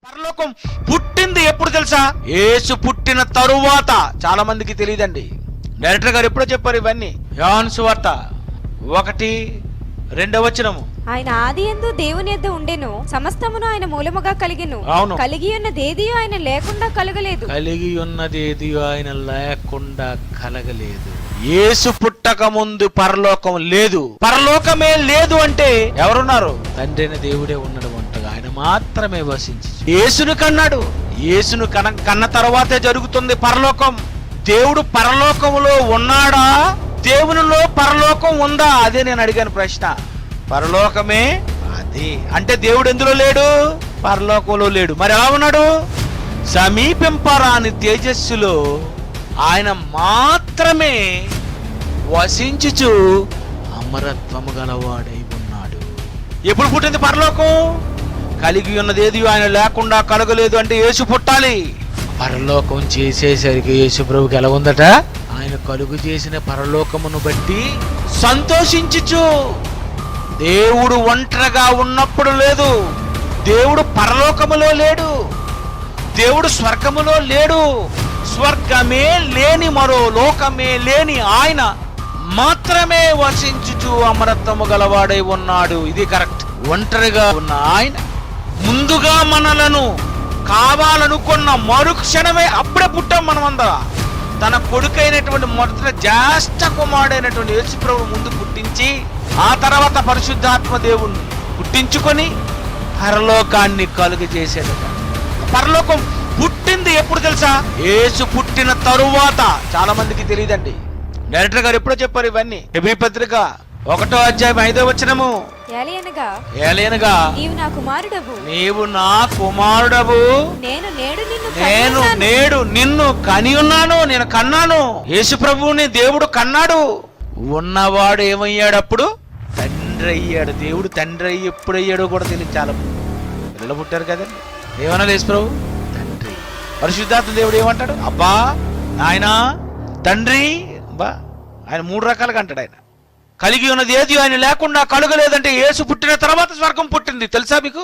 పరలోకం పుట్టింది ఎప్పుడు తెలుసా? యేసు పుట్టిన తరువాత. చాలా మందికి తెలియదండి. డైరెక్టర్ గారు ఎప్పుడో చెప్పారు ఇవన్నీ. యోహాను సువార్త 1:2 ఆయన ఆదియందు దేవుని యొద్ద ఉండెను, సమస్తమును ఆయన మూలముగా కలిగెను. అవును. కలిగి ఉన్నదేదియో ఆయన లేకుండా కలగలేదు. కలిగి ఉన్నదేది ఆయన లేకుండా కలగలేదు. యేసు పుట్టక ముందు పరలోకం లేదు. పరలోకమే లేదు అంటే ఎవరున్నారు? తండ్రి అయిన దేవుడే ఉన్నాడు అంటగా. ఆయన మాత్రమే వసించి యేసును కన్నాడు. యేసును కన్న తర్వాతే జరుగుతుంది పరలోకం. దేవుడు పరలోకములో ఉన్నాడా? దేవునిలో పరలోకం ఉందా? అదే నేను అడిగాను ప్రశ్న. పరలోకమే అదే అంటే దేవుడు ఎందులో లేడు? పరలోకంలో లేడు. మరి ఎలా ఉన్నాడు? సమీపింపరాని తేజస్సులో ఆయన మాత్రమే వసించుచు అమరత్వము గలవాడై ఉన్నాడు. ఎప్పుడు పుట్టింది పరలోకం? కలిగి ఉన్నదేది ఆయన లేకుండా కలగలేదు అంటే యేసు పుట్టాలి. పరలోకం చేసేసరికి యేసు ప్రభుకి ఎలా ఉందట? ఆయన కలుగు చేసిన పరలోకమును బట్టి సంతోషించుచు. దేవుడు ఒంటరిగా ఉన్నప్పుడు లేదు. దేవుడు పరలోకములో లేడు. దేవుడు స్వర్గములో లేడు. స్వర్గమే లేని, మరో లోకమే లేని ఆయన మాత్రమే వసించుచు అమరత్వము గలవాడై ఉన్నాడు. ఇది కరెక్ట్. ఒంటరిగా ఉన్న ఆయన ముందుగా మనలను కావాలనుకున్న మరుక్షణమే అప్పుడే పుట్టాం మనమందరం. తన కొడుకైనటువంటి మొదట జ్యేష్ఠ కుమారుడైనటువంటి యేసు ప్రభువు ముందు పుట్టించి, ఆ తర్వాత పరిశుద్ధాత్మ దేవుణ్ణి పుట్టించుకొని పరలోకాన్ని కలుగు చేసేదట. పరలోకం పుట్టింది ఎప్పుడు తెలుసా? యేసు పుట్టిన తరువాత. చాలా మందికి తెలియదండి. డైరెక్టర్ గారు ఎప్పుడో చెప్పారు ఇవన్నీ. హెబ్రీ పత్రిక 1:5 ఏలయనగా నీవు నా కుమారుడవు, నీవు నా కుమారుడవు, నేను నేడు నిన్ను కని ఉన్నాను, నేను కన్నాను. యేసు ప్రభువుని దేవుడు కన్నాడు. ఉన్నవాడు ఏమయ్యాడు? అప్పుడు తండ్రి అయ్యాడు. దేవుడు తండ్రి అయ్యి ఎప్పుడయ్యాడో కూడా తెలియదు. చాలా పిల్లలు పుట్టారు కదండి. ఏమన్నా యేసు ప్రభు తండ్రి. పరిశుద్ధాత్మ దేవుడు ఏమంటాడు? అబ్బా, నాయనా, తండ్రి. బా, ఆయన 3 రకాలుగా అంటాడు. ఆయన కలిగి ఉన్నది ఏది ఆయన లేకుండా కలుగలేదంటే యేసు పుట్టిన తర్వాత స్వర్గం పుట్టింది. తెలుసా మీకు?